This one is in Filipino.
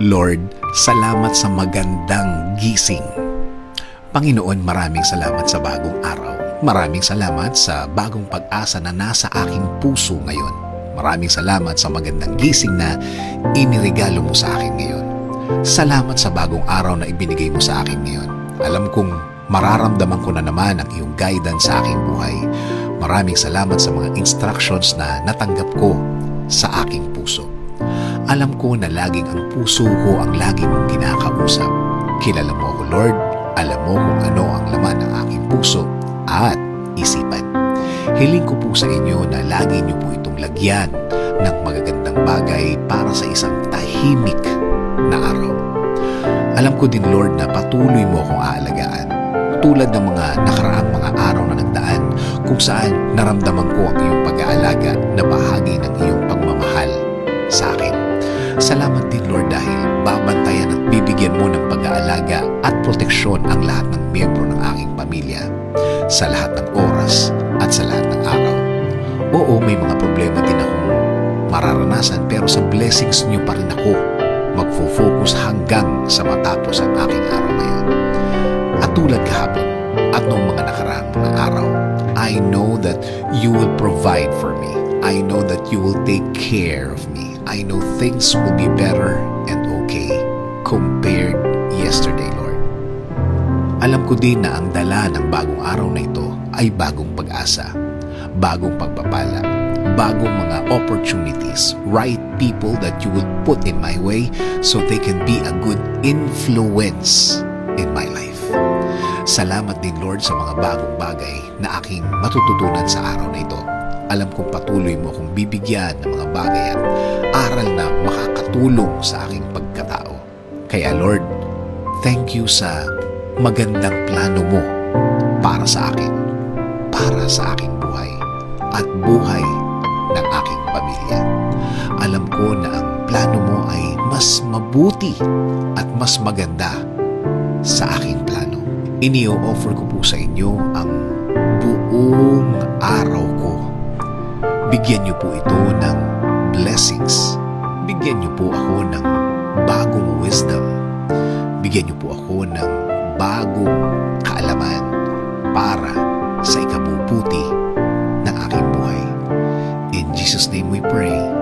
Lord, salamat sa magandang gising. Panginoon, maraming salamat sa bagong araw. Maraming salamat sa bagong pag-asa na nasa aking puso ngayon. Maraming salamat sa magandang gising na iniregalo mo sa akin ngayon. Salamat sa bagong araw na ibinigay mo sa akin ngayon. Alam kong mararamdaman ko na naman ang iyong guidance sa aking buhay. Maraming salamat sa mga instructions na natanggap ko sa aking puso. Alam ko na laging ang puso ko ang lagi mong kinakausap. Kilala mo ako, Lord. Alam mo kung ano ang laman ng aking puso at isipan. Hiling ko po sa inyo na lagi niyo po itong lagyan ng magagandang bagay para sa isang tahimik na araw. Alam ko din, Lord, na patuloy mo akong aalagaan. Tulad ng mga nakaraang mga araw na nagdaan kung saan naramdaman ko ang iyong pag-aalaga na bahagi ng iyong pagmamahal sa akin. Salamat din, Lord, dahil babantayan at bibigyan mo ng pag-aalaga at proteksyon ang lahat ng miyembro ng aking pamilya sa lahat ng oras at sa lahat ng araw. Oo, may mga problema din akong mararanasan pero sa blessings niyo pa rin ako magfo-focus hanggang sa matapos ang aking araw ngayon. At tulad kahapon at noong mga nakaraang mga araw, I know that you will provide for me. I know that you will take care of me. I know things will be better and okay compared yesterday, Lord. Alam ko din na ang dala ng bagong araw na ito ay bagong pag-asa, bagong pagpapala, bagong mga opportunities, right people that you will put in my way so they can be a good influence in my life. Salamat din, Lord, sa mga bagong bagay na aking matututunan sa araw na ito. Alam kong patuloy mo akong bibigyan ng mga bagay at aral na makakatulong sa aking pagkatao. Kaya, Lord, thank you sa magandang plano mo para sa akin, para sa aking buhay at buhay ng aking pamilya. Alam ko na ang plano mo ay mas mabuti at mas maganda sa aking plano. Ini-offer ko po sa inyo ang buong araw ko. Bigyan niyo po ito ng blessings. Bigyan niyo po ako ng bagong wisdom. Bigyan niyo po ako ng bagong kaalaman para sa ikabubuti ng aking buhay. In Jesus' name we pray.